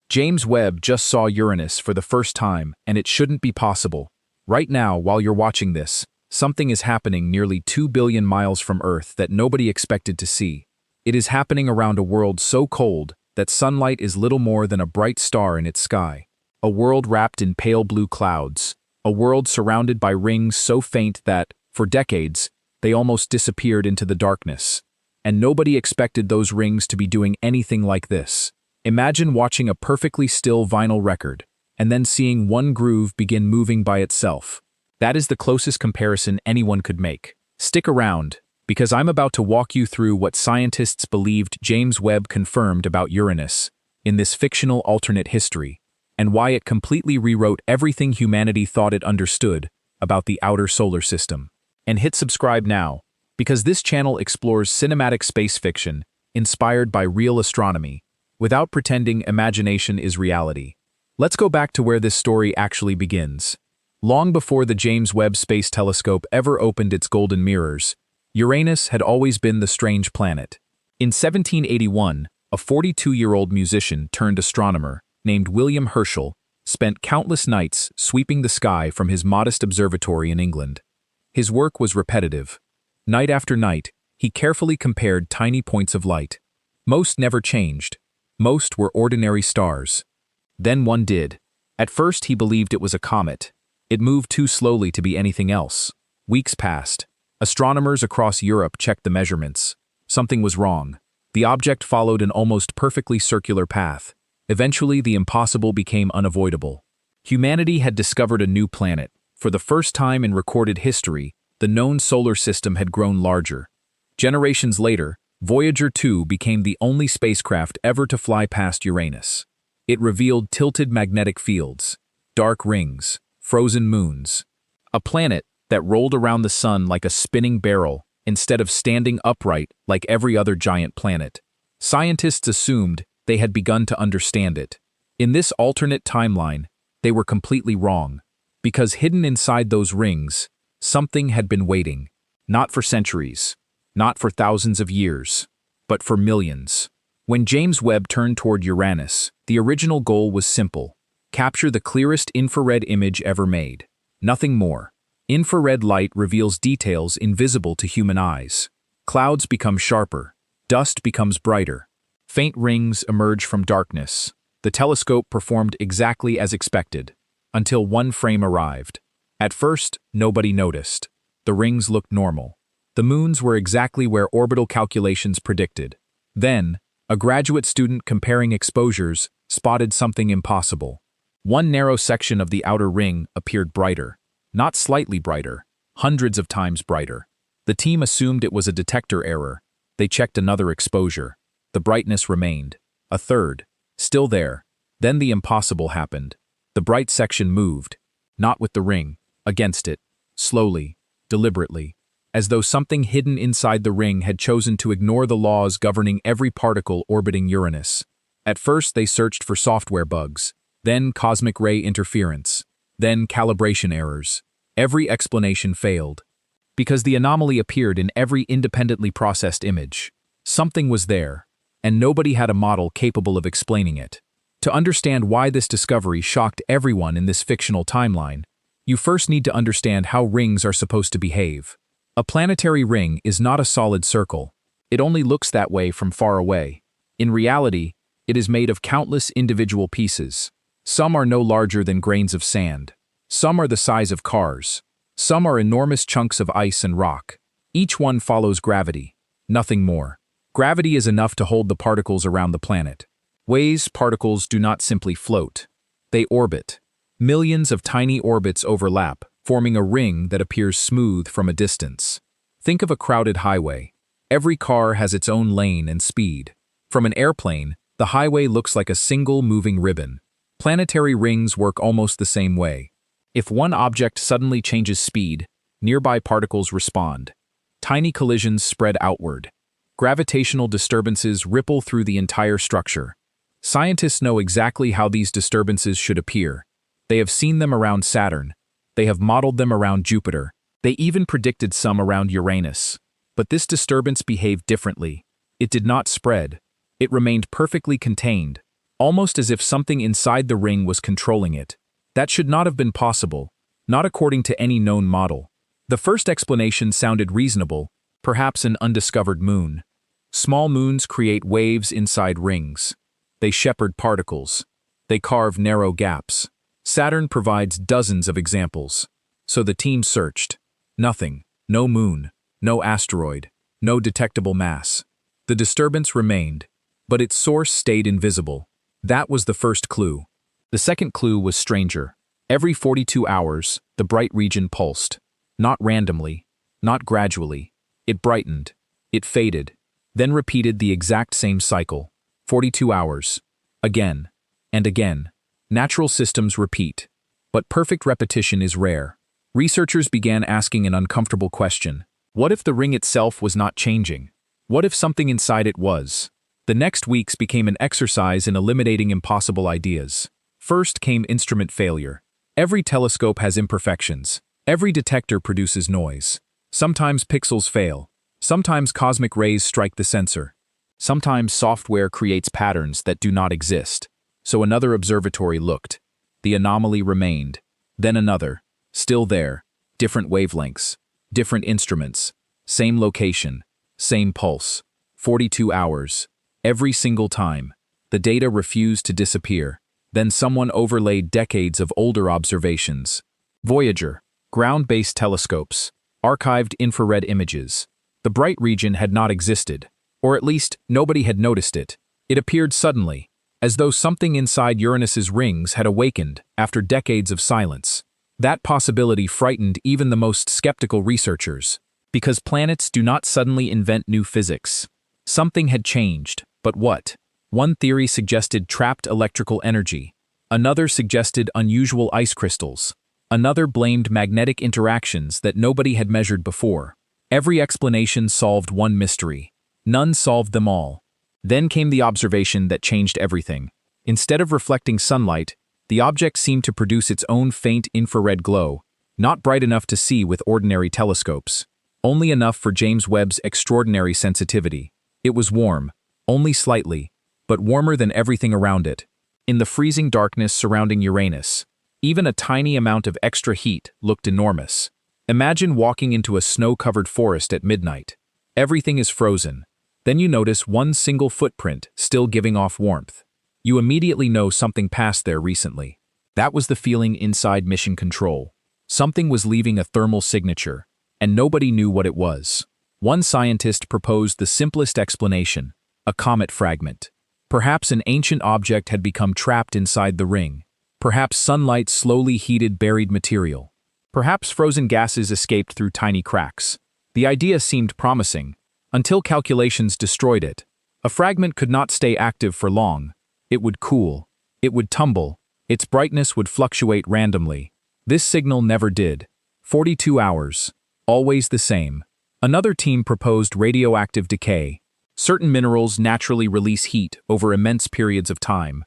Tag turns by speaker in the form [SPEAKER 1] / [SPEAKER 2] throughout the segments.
[SPEAKER 1] James Webb just saw Uranus for the first time, and it shouldn't be possible. Right now, while you're watching this, something is happening nearly 2 billion miles from Earth that nobody expected to see. It is happening around a world so cold that sunlight is little more than a bright star in its sky. A world wrapped in pale blue clouds. A world surrounded by rings so faint that, for decades, they almost disappeared into the darkness. And nobody expected those rings to be doing anything like this. Imagine watching a perfectly still vinyl record, and then seeing one groove begin moving by itself. That is the closest comparison anyone could make. Stick around, because I'm about to walk you through what scientists believed James Webb confirmed about Uranus in this fictional alternate history, and why it completely rewrote everything humanity thought it understood about the outer solar system. And hit subscribe now, because this channel explores cinematic space fiction inspired by real astronomy, without pretending imagination is reality. Let's go back to where this story actually begins. Long before the James Webb Space Telescope ever opened its golden mirrors, Uranus had always been the strange planet. In 1781, a 42-year-old musician turned astronomer named William Herschel spent countless nights sweeping the sky from his modest observatory in England. His work was repetitive. Night after night, he carefully compared tiny points of light. Most never changed. Most were ordinary stars. Then one did. At first he believed it was a comet. It moved too slowly to be anything else. Weeks passed. Astronomers across Europe checked the measurements. Something was wrong. The object followed an almost perfectly circular path. Eventually, the impossible became unavoidable. Humanity had discovered a new planet. For the first time in recorded history, the known solar system had grown larger. Generations later, Voyager 2 became the only spacecraft ever to fly past Uranus. It revealed tilted magnetic fields, dark rings, frozen moons. A planet that rolled around the sun like a spinning barrel instead of standing upright like every other giant planet. Scientists assumed they had begun to understand it. In this alternate timeline, they were completely wrong, because hidden inside those rings, something had been waiting, not for centuries, not for thousands of years, but for millions. When James Webb turned toward Uranus, the original goal was simple: capture the clearest infrared image ever made. Nothing more. Infrared light reveals details invisible to human eyes. Clouds become sharper. Dust becomes brighter. Faint rings emerge from darkness. The telescope performed exactly as expected, until one frame arrived. At first, nobody noticed. The rings looked normal. The moons were exactly where orbital calculations predicted. Then, a graduate student comparing exposures spotted something impossible. One narrow section of the outer ring appeared brighter. Not slightly brighter, hundreds of times brighter. The team assumed it was a detector error. They checked another exposure. The brightness remained. A third. Still there. Then the impossible happened. The bright section moved. Not with the ring. Against it. Slowly. Deliberately. As though something hidden inside the ring had chosen to ignore the laws governing every particle orbiting Uranus. At first they searched for software bugs, then cosmic ray interference, then calibration errors. Every explanation failed. Because the anomaly appeared in every independently processed image. Something was there, and nobody had a model capable of explaining it. To understand why this discovery shocked everyone in this fictional timeline, you first need to understand how rings are supposed to behave. A planetary ring is not a solid circle. It only looks that way from far away. In reality, it is made of countless individual pieces. Some are no larger than grains of sand. Some are the size of cars. Some are enormous chunks of ice and rock. Each one follows gravity. Nothing more. Gravity is enough to hold the particles around the planet. Particles do not simply float. They orbit. Millions of tiny orbits overlap, forming a ring that appears smooth from a distance. Think of a crowded highway. Every car has its own lane and speed. From an airplane, the highway looks like a single moving ribbon. Planetary rings work almost the same way. If one object suddenly changes speed, nearby particles respond. Tiny collisions spread outward. Gravitational disturbances ripple through the entire structure. Scientists know exactly how these disturbances should appear. They have seen them around Saturn. They have modeled them around Jupiter. They even predicted some around Uranus. But this disturbance behaved differently. It did not spread. It remained perfectly contained. almost as if something inside the ring was controlling it. That should not have been possible, not according to any known model. The first explanation sounded reasonable, perhaps an undiscovered moon. Small moons create waves inside rings. They shepherd particles. They carve narrow gaps. Saturn provides dozens of examples. So the team searched. Nothing. No moon. No asteroid. No detectable mass. The disturbance remained, but its source stayed invisible. That was the first clue. The second clue was stranger. Every 42 hours, the bright region pulsed. Not randomly, not gradually. It brightened. It faded. Then repeated the exact same cycle. 42 hours. Again. And again. Natural systems repeat. But perfect repetition is rare. Researchers began asking an uncomfortable question. What if the ring itself was not changing? What if something inside it was? The next weeks became an exercise in eliminating impossible ideas. First came instrument failure. Every telescope has imperfections. Every detector produces noise. Sometimes pixels fail. Sometimes cosmic rays strike the sensor. Sometimes software creates patterns that do not exist. So another observatory looked. The anomaly remained. Then another. Still there. Different wavelengths. Different instruments. Same location. Same pulse. 42 hours. Every single time. The data refused to disappear. Then someone overlaid decades of older observations. Voyager. Ground-based telescopes. Archived infrared images. The bright region had not existed. Or at least, nobody had noticed it. It appeared suddenly, as though something inside Uranus's rings had awakened after decades of silence. That possibility frightened even the most skeptical researchers. Because planets do not suddenly invent new physics. Something had changed, but what? One theory suggested trapped electrical energy. Another suggested unusual ice crystals. Another blamed magnetic interactions that nobody had measured before. Every explanation solved one mystery. None solved them all. Then came the observation that changed everything. Instead of reflecting sunlight, the object seemed to produce its own faint infrared glow, not bright enough to see with ordinary telescopes. Only enough for James Webb's extraordinary sensitivity. It was warm, only slightly, but warmer than everything around it. In the freezing darkness surrounding Uranus, even a tiny amount of extra heat looked enormous. Imagine walking into a snow-covered forest at midnight. Everything is frozen. Then you notice one single footprint still giving off warmth. You immediately know something passed there recently. That was the feeling inside Mission Control. Something was leaving a thermal signature, and nobody knew what it was. One scientist proposed the simplest explanation: a comet fragment. Perhaps an ancient object had become trapped inside the ring. Perhaps sunlight slowly heated buried material. Perhaps frozen gases escaped through tiny cracks. The idea seemed promising, until calculations destroyed it. A fragment could not stay active for long. It would cool. It would tumble. Its brightness would fluctuate randomly. This signal never did. 42 hours. Always the same. Another team proposed radioactive decay. Certain minerals naturally release heat over immense periods of time.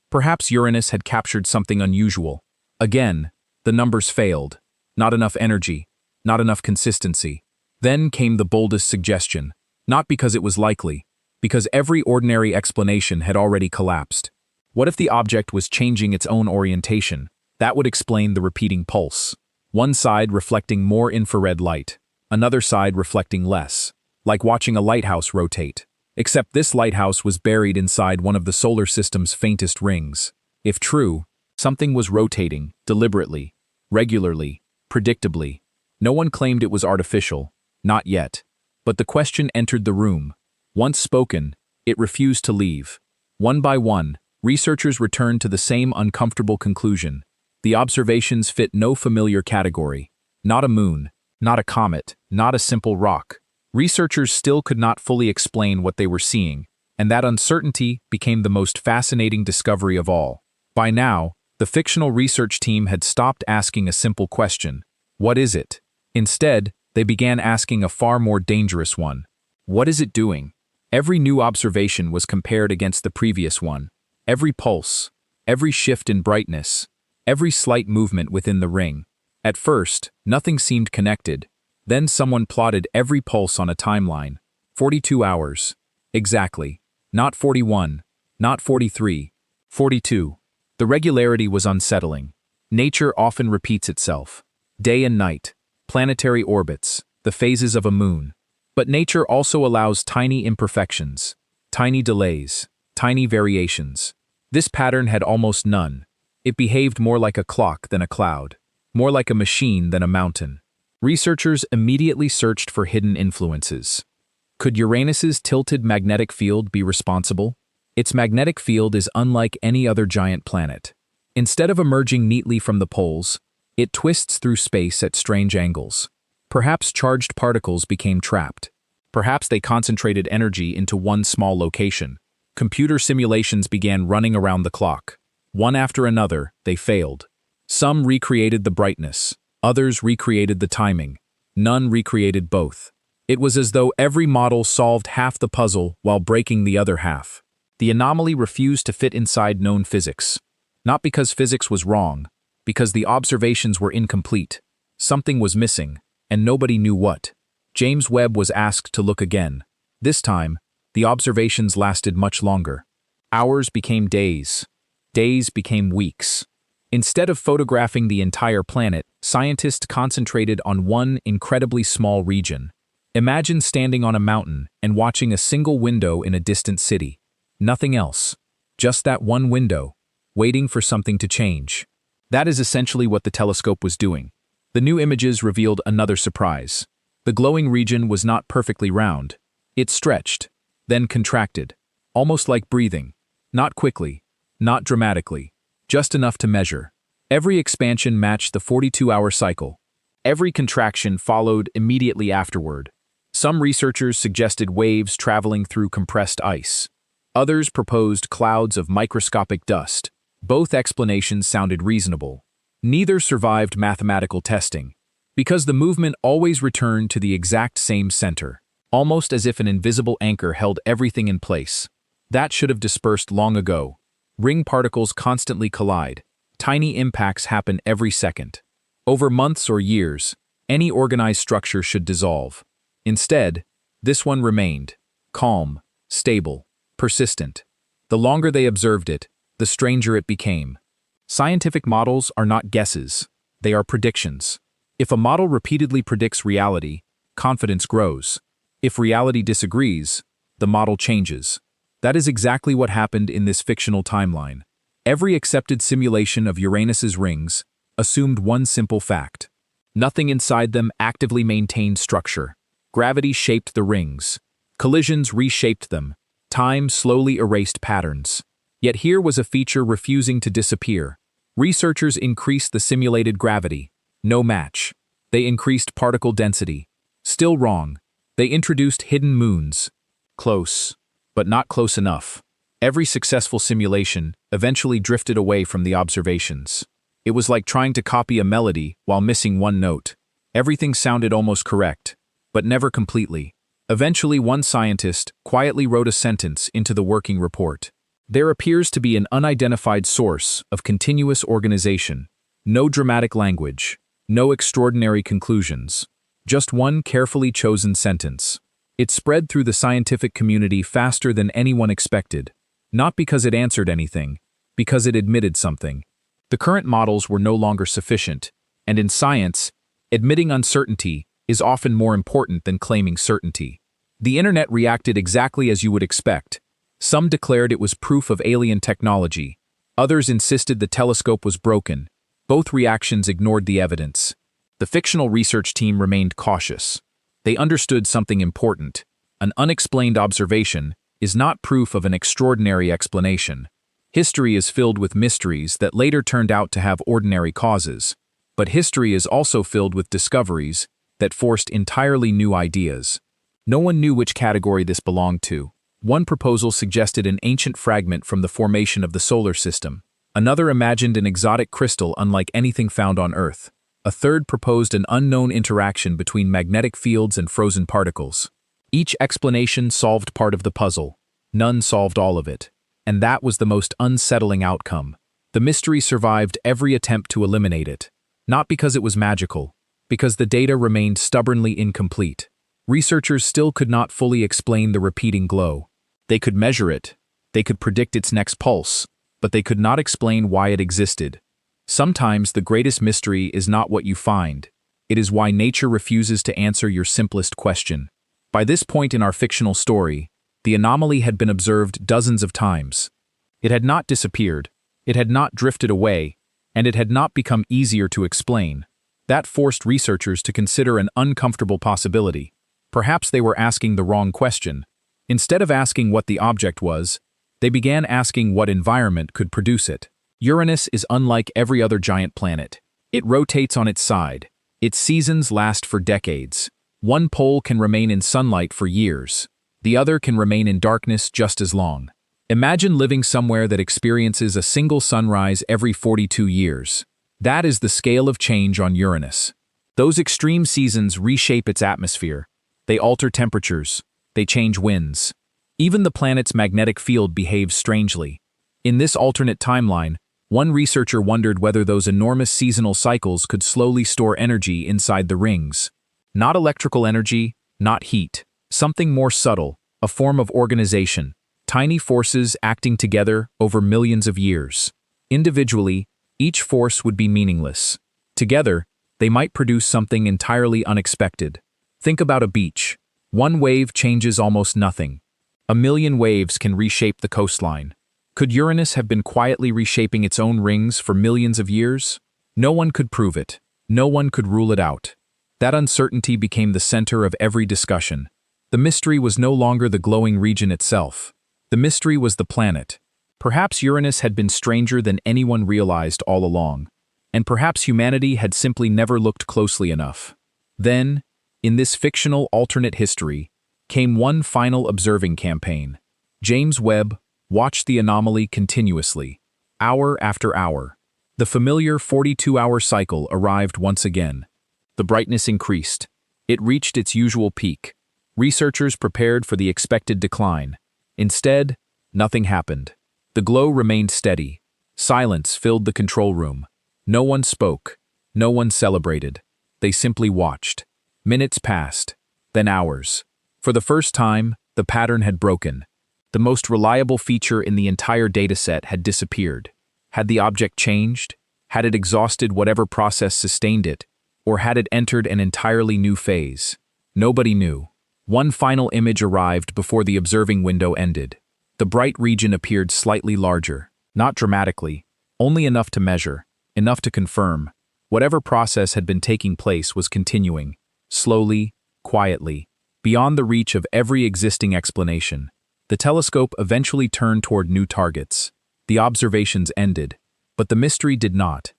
[SPEAKER 1] Perhaps Uranus had captured something unusual. Again, the numbers failed. Not enough energy. Not enough consistency. Then came the boldest suggestion. Not because it was likely. Because every ordinary explanation had already collapsed. What if the object was changing its own orientation? That would explain the repeating pulse. One side reflecting more infrared light. Another side reflecting less. Like watching a lighthouse rotate. Except this lighthouse was buried inside one of the solar system's faintest rings. If true, something was rotating, deliberately, regularly, predictably. No one claimed it was artificial. Not yet. But the question entered the room. Once spoken, it refused to leave. One by one, researchers returned to the same uncomfortable conclusion. The observations fit no familiar category. Not a moon, not a comet, not a simple rock. Researchers still could not fully explain what they were seeing, and that uncertainty became the most fascinating discovery of all. By now, the fictional research team had stopped asking a simple question: what is it? Instead, they began asking a far more dangerous one. What is it doing? Every new observation was compared against the previous one. Every pulse, every shift in brightness, every slight movement within the ring. At first, nothing seemed connected. Then someone plotted every pulse on a timeline. 42 hours. Exactly. Not 41. Not 43. 42. The regularity was unsettling. Nature often repeats itself. Day and night, planetary orbits, the phases of a moon. But nature also allows tiny imperfections, tiny delays, tiny variations. This pattern had almost none. It behaved more like a clock than a cloud, more like a machine than a mountain. Researchers immediately searched for hidden influences. Could Uranus's tilted magnetic field be responsible? Its magnetic field is unlike any other giant planet. Instead of emerging neatly from the poles, it twists through space at strange angles. Perhaps charged particles became trapped. Perhaps they concentrated energy into one small location. Computer simulations began running around the clock. One after another, they failed. Some recreated the brightness. Others recreated the timing. None recreated both. It was as though every model solved half the puzzle while breaking the other half. The anomaly refused to fit inside known physics. Not because physics was wrong, because the observations were incomplete. Something was missing, and nobody knew what. James Webb was asked to look again. This time, the observations lasted much longer. Hours became days. Days became weeks. Instead of photographing the entire planet, scientists concentrated on one incredibly small region. Imagine standing on a mountain and watching a single window in a distant city. Nothing else. Just that one window, waiting for something to change. That is essentially what the telescope was doing. The new images revealed another surprise. The glowing region was not perfectly round. It stretched, then contracted, almost like breathing. Not quickly, not dramatically, just enough to measure. Every expansion matched the 42-hour cycle. Every contraction followed immediately afterward. Some researchers suggested waves traveling through compressed ice. Others proposed clouds of microscopic dust. Both explanations sounded reasonable. Neither survived mathematical testing, because the movement always returned to the exact same center, almost as if an invisible anchor held everything in place. That should have dispersed long ago. Ring particles constantly collide. Tiny impacts happen every second. Over months or years, any organized structure should dissolve. Instead, this one remained, calm, stable, persistent. The longer they observed it, the stranger it became. Scientific models are not guesses, they are predictions. If a model repeatedly predicts reality, confidence grows. If reality disagrees, the model changes. That is exactly what happened in this fictional timeline. Every accepted simulation of Uranus's rings assumed one simple fact. Nothing inside them actively maintained structure. Gravity shaped the rings. Collisions reshaped them. Time slowly erased patterns. Yet here was a feature refusing to disappear. Researchers increased the simulated gravity. No match. They increased particle density. Still wrong. They introduced hidden moons. Close, but not close enough. Every successful simulation eventually drifted away from the observations. It was like trying to copy a melody while missing one note. Everything sounded almost correct, but never completely. Eventually, one scientist quietly wrote a sentence into the working report. There appears to be an unidentified source of continuous organization. No dramatic language. No extraordinary conclusions. Just one carefully chosen sentence. It spread through the scientific community faster than anyone expected. Not because it answered anything, because it admitted something. The current models were no longer sufficient, and in science, admitting uncertainty is often more important than claiming certainty. The internet reacted exactly as you would expect. Some declared it was proof of alien technology. Others insisted the telescope was broken. Both reactions ignored the evidence. The fictional research team remained cautious. They understood something important. An unexplained observation is not proof of an extraordinary explanation. History is filled with mysteries that later turned out to have ordinary causes. But history is also filled with discoveries that forced entirely new ideas. No one knew which category this belonged to. One proposal suggested an ancient fragment from the formation of the solar system. Another imagined an exotic crystal unlike anything found on Earth. A third proposed an unknown interaction between magnetic fields and frozen particles. Each explanation solved part of the puzzle. None solved all of it. And that was the most unsettling outcome. The mystery survived every attempt to eliminate it. Not because it was magical, because the data remained stubbornly incomplete. Researchers still could not fully explain the repeating glow. They could measure it. They could predict its next pulse. but they could not explain why it existed. Sometimes the greatest mystery is not what you find. It is why nature refuses to answer your simplest question. By this point in our fictional story, the anomaly had been observed dozens of times. It had not disappeared, it had not drifted away, and it had not become easier to explain. That forced researchers to consider an uncomfortable possibility. Perhaps they were asking the wrong question. Instead of asking what the object was, they began asking what environment could produce it. Uranus is unlike every other giant planet. It rotates on its side. Its seasons last for decades. One pole can remain in sunlight for years. The other can remain in darkness just as long. Imagine living somewhere that experiences a single sunrise every 42 years. That is the scale of change on Uranus. Those extreme seasons reshape its atmosphere. They alter temperatures. They change winds. Even the planet's magnetic field behaves strangely. In this alternate timeline, one researcher wondered whether those enormous seasonal cycles could slowly store energy inside the rings. Not electrical energy, not heat. Something more subtle, a form of organization. Tiny forces acting together over millions of years. Individually, each force would be meaningless. Together, they might produce something entirely unexpected. Think about a beach. One wave changes almost nothing. A million waves can reshape the coastline. Could Uranus have been quietly reshaping its own rings for millions of years? No one could prove it. No one could rule it out. That uncertainty became the center of every discussion. The mystery was no longer the glowing region itself. The mystery was the planet. Perhaps Uranus had been stranger than anyone realized all along. And perhaps humanity had simply never looked closely enough. Then, in this fictional alternate history, came one final observing campaign. James Webb watched the anomaly continuously, hour after hour. The familiar 42-hour cycle arrived once again. The brightness increased. It reached its usual peak. Researchers prepared for the expected decline. Instead, nothing happened. The glow remained steady. Silence filled the control room. No one spoke. No one celebrated. They simply watched. Minutes passed. Then hours. For the first time, the pattern had broken. The most reliable feature in the entire dataset had disappeared. Had the object changed? Had it exhausted whatever process sustained it? Or had it entered an entirely new phase? Nobody knew. One final image arrived before the observing window ended. The bright region appeared slightly larger, not dramatically, only enough to measure, enough to confirm. Whatever process had been taking place was continuing, slowly, quietly, beyond the reach of every existing explanation. The telescope eventually turned toward new targets. The observations ended, but the mystery did not.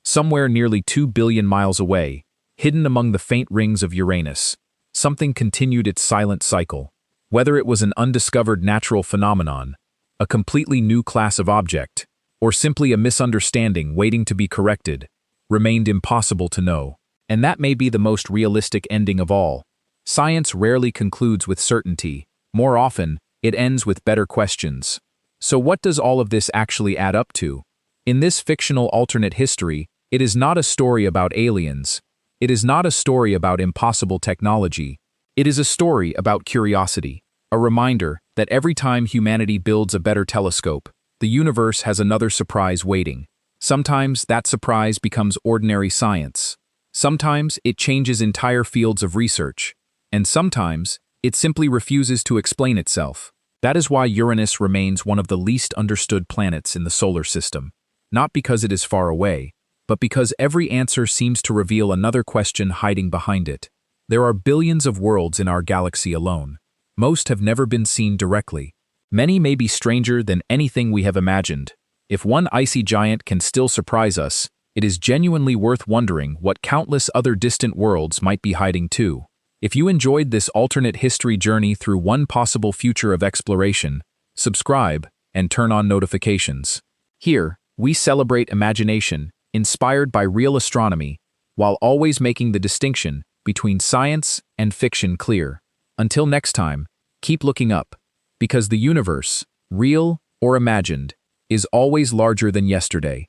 [SPEAKER 1] Somewhere nearly 2 billion miles away, hidden among the faint rings of Uranus, something continued its silent cycle. Whether it was an undiscovered natural phenomenon, a completely new class of object, or simply a misunderstanding waiting to be corrected, remained impossible to know. And that may be the most realistic ending of all. Science rarely concludes with certainty. More often, it ends with better questions. So what does all of this actually add up to? In this fictional alternate history, it is not a story about aliens. It is not a story about impossible technology. It is a story about curiosity, a reminder that every time humanity builds a better telescope, the universe has another surprise waiting. Sometimes that surprise becomes ordinary science. Sometimes it changes entire fields of research. And sometimes it simply refuses to explain itself. That is why Uranus remains one of the least understood planets in the solar system. Not because it is far away, but because every answer seems to reveal another question hiding behind it. There are billions of worlds in our galaxy alone. Most have never been seen directly. Many may be stranger than anything we have imagined. If one icy giant can still surprise us, it is genuinely worth wondering what countless other distant worlds might be hiding too. If you enjoyed this alternate history journey through one possible future of exploration, subscribe and turn on notifications. Here, we celebrate imagination, inspired by real astronomy, while always making the distinction between science and fiction clear. Until next time, keep looking up, because the universe, real or imagined, is always larger than yesterday.